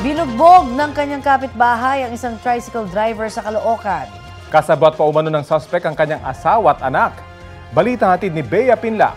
Binugbog ng kanyang kapitbahay ang isang tricycle driver sa Caloocan. Kasabwat pa umano ng suspect ang kanyang asawa at anak. Balita hatid ni Bea Pinla.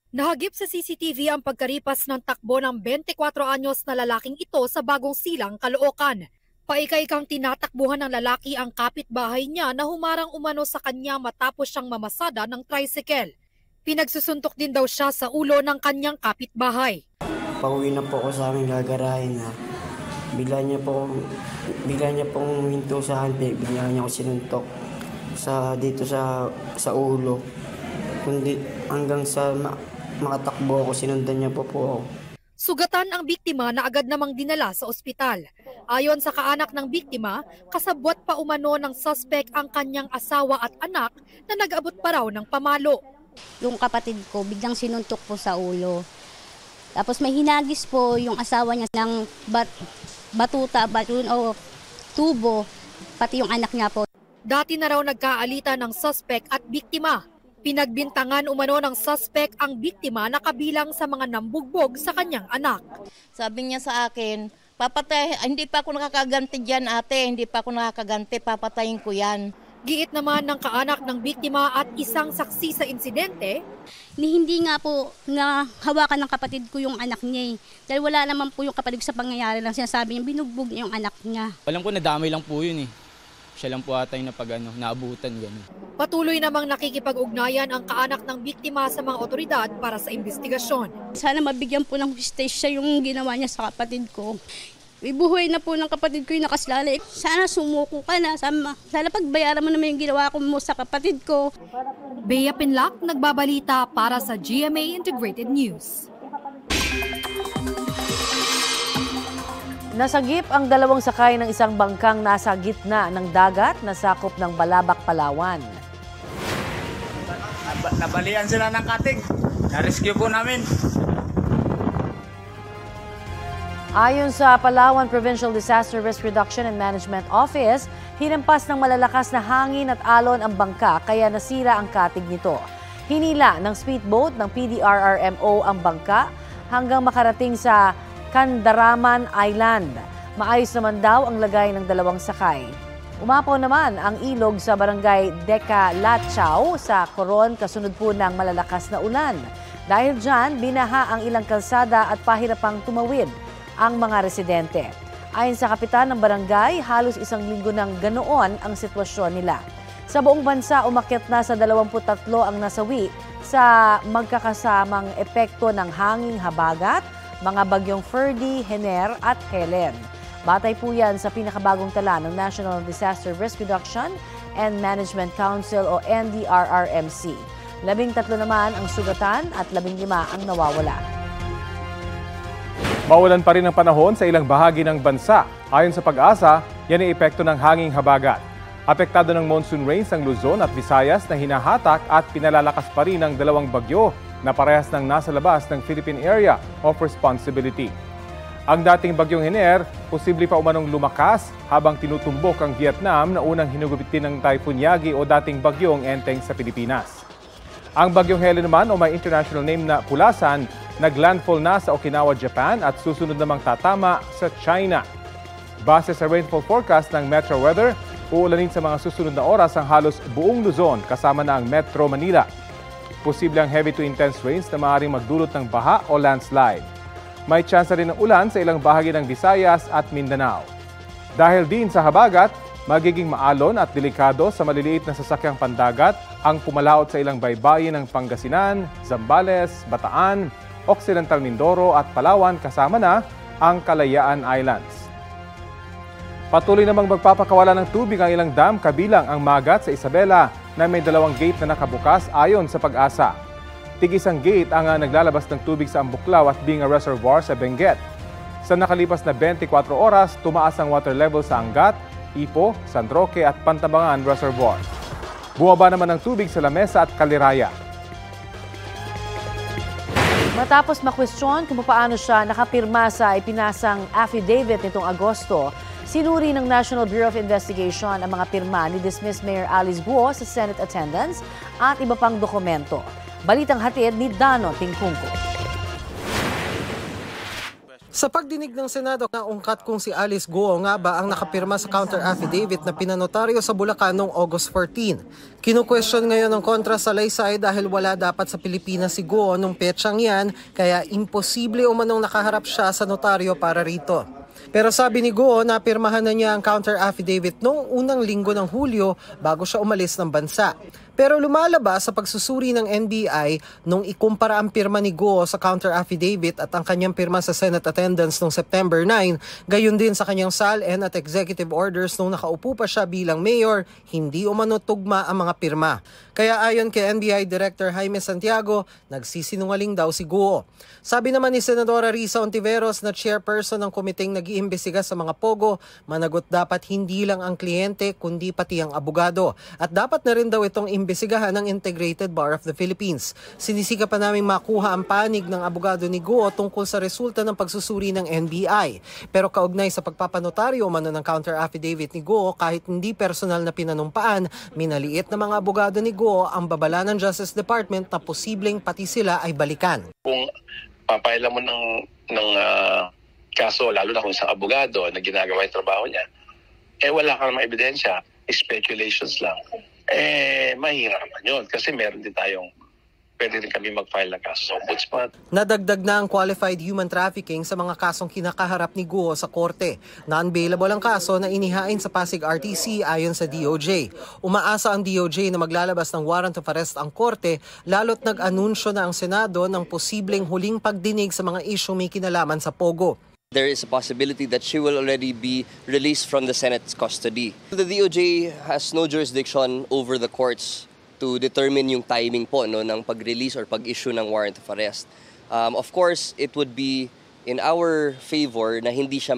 Nahagip sa CCTV ang pagkaripas ng takbo ng 24 anyos na lalaking ito sa Bagong Silang, Caloocan. Paika-ikang tinatakbuhan ng lalaki ang kapitbahay niya na humarang umano sa kanya matapos siyang mamasada ng tricycle. Pinagsusuntok din daw siya sa ulo ng kanyang kapitbahay. Pauwi na po ako sa aming gagarahin na bigla niya pong huminto sa hante, bigla niya ako sinuntok dito sa ulo. Kundi hanggang sa makatakbo ako, sinundan niya po ako. Sugatan ang biktima na agad namang dinala sa ospital. Ayon sa kaanak ng biktima, kasabwat pa umano ng suspect ang kanyang asawa at anak na nag-abot pa raw ng pamalo. Yung kapatid ko biglang sinuntok po sa ulo. Tapos may hinagis po yung asawa niya ng batuta o tubo, pati yung anak niya po. Dati na raw nagkaalitan ng suspect at biktima. Pinagbintangan umano ng suspect ang biktima na kabilang sa mga nambugbog sa kanyang anak. Sabi niya sa akin, papatay, hindi pa ako nakakaganti dyan ate, hindi pa ako nakakaganti, papatayin ko yan. Giit naman ng kaanak ng biktima at isang saksi sa insidente, Hindi nga po na hawakan ng kapatid ko yung anak niya. Dahil wala naman po yung kapatid ko sa pangyayari lang sinasabi niya, binugbog niya yung anak niya. Alam ko nadamay lang po yun eh. Siya lang po ata yung naabutan gano'n. Patuloy namang nakikipag-ugnayan ang kaanak ng biktima sa mga otoridad para sa investigasyon. Sana mabigyan po ng hustisya yung ginawa niya sa kapatid ko. Ibuhay na po ng kapatid ko yung nakaslali. Sana sumuko ka na. Sana pagbayaran mo naman yung ginawa ko mo sa kapatid ko. Bea Pinlac, nagbabalita para sa GMA Integrated News. Nasagip ang dalawang sakay ng isang bangkang nasa gitna ng dagat na sakop ng Balabac, Palawan. Nabalian sila ng katig. Na-rescue po namin. Ayon sa Palawan Provincial Disaster Risk Reduction and Management Office, hinampas ng malalakas na hangin at alon ang bangka kaya nasira ang katig nito. Hinila ng speedboat ng PDRRMO ang bangka hanggang makarating sa Candaraman Island. Maayos naman daw ang lagay ng dalawang sakay. Umapaw naman ang ilog sa barangay Deca Lachao sa Coron kasunod po ng malalakas na ulan. Dahil dyan, binaha ang ilang kalsada at pahirapang tumawid ang mga residente. Ayon sa kapitan ng barangay, halos isang linggo ng ganoon ang sitwasyon nila. Sa buong bansa, umakyat na sa 23 ang nasawi sa magkakasamang epekto ng hanging habagat, mga bagyong Ferdy, Hener at Helen. Batay po yan sa pinakabagong tala ng National Disaster Risk Reduction and Management Council o NDRRMC. 13 naman ang sugatan at 15 ang nawawala. Maulan pa rin ang panahon sa ilang bahagi ng bansa. Ayon sa Pag-asa, yan ay epekto ng hanging habagat. Apektado ng monsoon rains ang Luzon at Visayas na hinahatak at pinalalakas pa rin ang dalawang bagyo na parehas ng nasa labas ng Philippine Area of Responsibility. Ang dating bagyong Hener, posible pa umanong lumakas habang tinutumbok ang Vietnam na unang hinugupitin ng Typhoon Yagi o dating bagyong Enteng sa Pilipinas. Ang bagyong Helen naman o may international name na Pulasan, naglandfall na sa Okinawa, Japan at susunod namang tatama sa China. Base sa rainfall forecast ng Metro Weather, uulanin sa mga susunod na oras ang halos buong Luzon kasama na ang Metro Manila. Posible ang heavy to intense rains na maaaring magdulot ng baha o landslide. May tsansa rin ng ulan sa ilang bahagi ng Visayas at Mindanao. Dahil din sa habagat, magiging maalon at delikado sa maliliit na sasakyang pandagat ang pumalaot sa ilang baybayin ng Pangasinan, Zambales, Bataan, Occidental Mindoro at Palawan kasama na ang Kalayaan Islands. Patuloy namang magpapakawala ng tubig ang ilang dam kabilang ang Magat sa Isabela na may 2 gate na nakabukas ayon sa Pag-asa. Tig-isang gate ang naglalabas ng tubig sa Ambuklaw at Binga Reservoir sa Benguet. Sa nakalipas na 24 oras, tumaas ang water level sa Angat, Ipo, San Roque at Pantabangan Reservoir. Bumaba naman ang tubig sa Lamesa at Caliraya. Matapos makwestiyon kung paano siya nakapirma sa ipinasang affidavit nitong Agosto, sinuri ng National Bureau of Investigation ang mga pirma ni dismissed Mayor Alice Guo sa Senate attendance at iba pang dokumento. Balitang hatid ni Dano Tingkungko. Sa pagdinig ng Senado, naungkat kung si Alice Guo nga ba ang nakapirma sa counter affidavit na pinanotaryo sa Bulacan noong August 14. Kinu-question ngayon ng kontra sa Salaysay dahil wala dapat sa Pilipinas si Guo nung petsang yan, kaya imposible umanong nakaharap siya sa notaryo para rito. Pero sabi ni Guo na pirmahan na niya ang counter affidavit noong unang linggo ng Hulyo bago siya umalis ng bansa. Pero lumalabas sa pagsusuri ng NBI nung ikumpara ang pirma ni Guo sa counter affidavit at ang kanyang pirma sa Senate attendance noong September 9, gayon din sa kanyang SALN at executive orders nung nakaupo pa siya bilang mayor, hindi umano tugma ang mga pirma. Kaya ayon kay NBI Director Jaime Santiago, nagsisinungaling daw si Guo. Sabi naman ni Senadora Risa Ontiveros na chairperson ng komiteng nag-iimbestiga sa mga pogo, managot dapat hindi lang ang kliyente kundi pati ang abogado. At dapat na rin daw itong imbestigahan ng Integrated Bar of the Philippines. Sinisika pa namin makuha ang panig ng abogado ni Guo tungkol sa resulta ng pagsusuri ng NBI. Pero kaugnay sa pagpapanotaryo umano ng counter affidavit ni Guo, kahit hindi personal na pinanumpaan, minaliit na mga abogado ni Guo ang babala ng Justice Department na posibleng pati sila ay balikan. Kung papailan mo ng kaso, lalo na kung isang abogado na ginagawa yung trabaho niya, wala kang mga ebidensya, speculations lang. Mahirapan yun kasi meron din tayong pwede rin kami mag-file ng kaso sa ombudsman. Nadagdag na ang qualified human trafficking sa mga kasong kinakaharap ni Guo sa korte. Non-bailable ang kaso na inihain sa Pasig RTC ayon sa DOJ. Umaasa ang DOJ na maglalabas ng warrant of arrest ang korte lalo't nag-anunsyo na ang Senado ng posibleng huling pagdinig sa mga isyong may kinalaman sa Pogo. There is a possibility that she will already be released from the Senate's custody. The DOJ has no jurisdiction over the courts to determine yung timing po ng pag-release or pag-issue ng warrant of arrest. Of course, it would be in our favor na hindi siya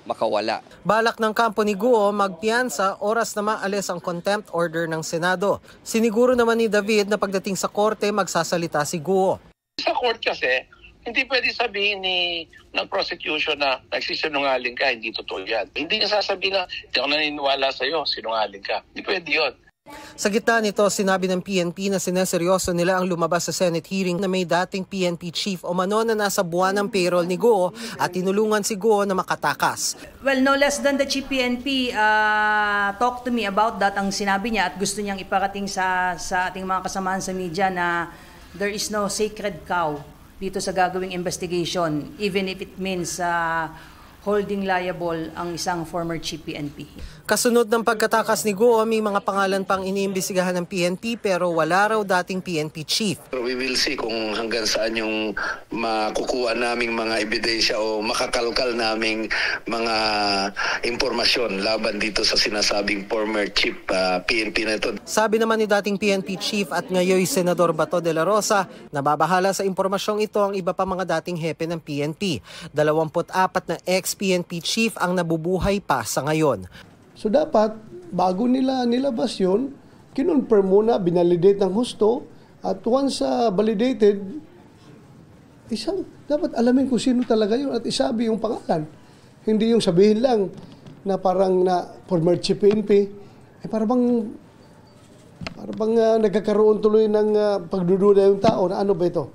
makawala. Balak ng kampo ni Guo magpiyansa oras na maalis ang contempt order ng Senado. Siniguro naman ni David na pagdating sa korte magsasalita si Guo. Sa court kasi, hindi pwede sabihin ng prosecution na nagsisinungaling ka, hindi totoo yan. Hindi niya sasabihin na hindi ako naniniwala sa'yo, sinungaling ka. Hindi pwede yun. Sa gitna nito, sinabi ng PNP na sineseryoso nila ang lumabas sa Senate hearing na may dating PNP chief o mano na nasa buwan ng payroll ni Guo at tinulungan si Guo na makatakas. Well, no less than the chief PNP talked to me about that. Ang sinabi niya at gusto niyang iparating sa ating mga kasamahan sa media na there is no sacred cow dito sa gagawing investigation, even if it means holding liable ang isang former chief PNP. Kasunod ng pagkatakas ni Guo, may mga pangalan pang iniimbestigahan ng PNP pero wala raw dating PNP chief. We will see kung hanggang saan yung makukuha naming mga ebidensya o makakalkal naming mga impormasyon laban dito sa sinasabing former chief PNP na ito. Sabi naman ni dating PNP chief at ngayon Senador Bato de la Rosa, nababahala sa impormasyong ito ang iba pa mga dating hepe ng PNP. 24 na ex-PNP chief ang nabubuhay pa sa ngayon. So dapat, bago nila nilabas yun, kinonfirm muna, binalidate ng husto, at once validated, dapat alamin kung sino talaga yun at isabi yung pangalan. Hindi yung sabihin lang na parang na former chief PNP, parang nagkakaroon tuloy ng pagdududa yung tao na ano ba ito?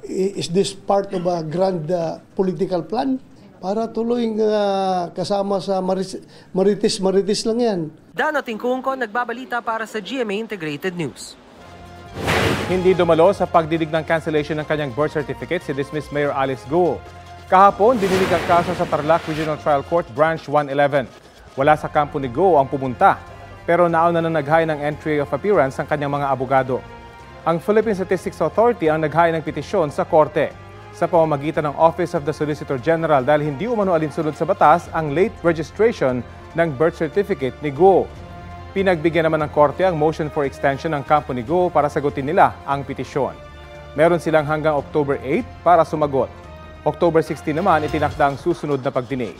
Is this part of a grand political plan? Para tuloy kasama sa maritis lang yan. Dano Tingkungko, nagbabalita para sa GMA Integrated News. Hindi dumalo sa pagdidig ng cancellation ng kanyang birth certificate si dismissed Mayor Alice Guo. Kahapon, dininig ang kaso sa Tarlac Regional Trial Court Branch 111. Wala sa kampo ni Guo ang pumunta, pero nauna na naghain ng entry of appearance ang kanyang mga abogado. Ang Philippine Statistics Authority ang naghain ng petisyon sa korte sa pamamagitan ng Office of the Solicitor General dahil hindi umano alinsunod sa batas ang late registration ng birth certificate ni Guo. Pinagbigyan naman ng korte ang motion for extension ng kampo ni Guo para sagutin nila ang petisyon. Meron silang hanggang October 8 para sumagot. October 16 naman itinakda ang susunod na pagdinig.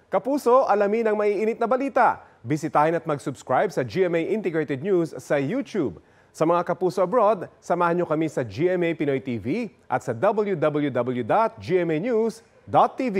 Kapuso, alamin ang maiinit na balita. Bisitahin at mag-subscribe sa GMA Integrated News sa YouTube. Sa mga kapuso abroad, samahan nyo kami sa GMA Pinoy TV at sa www.gmanews.tv.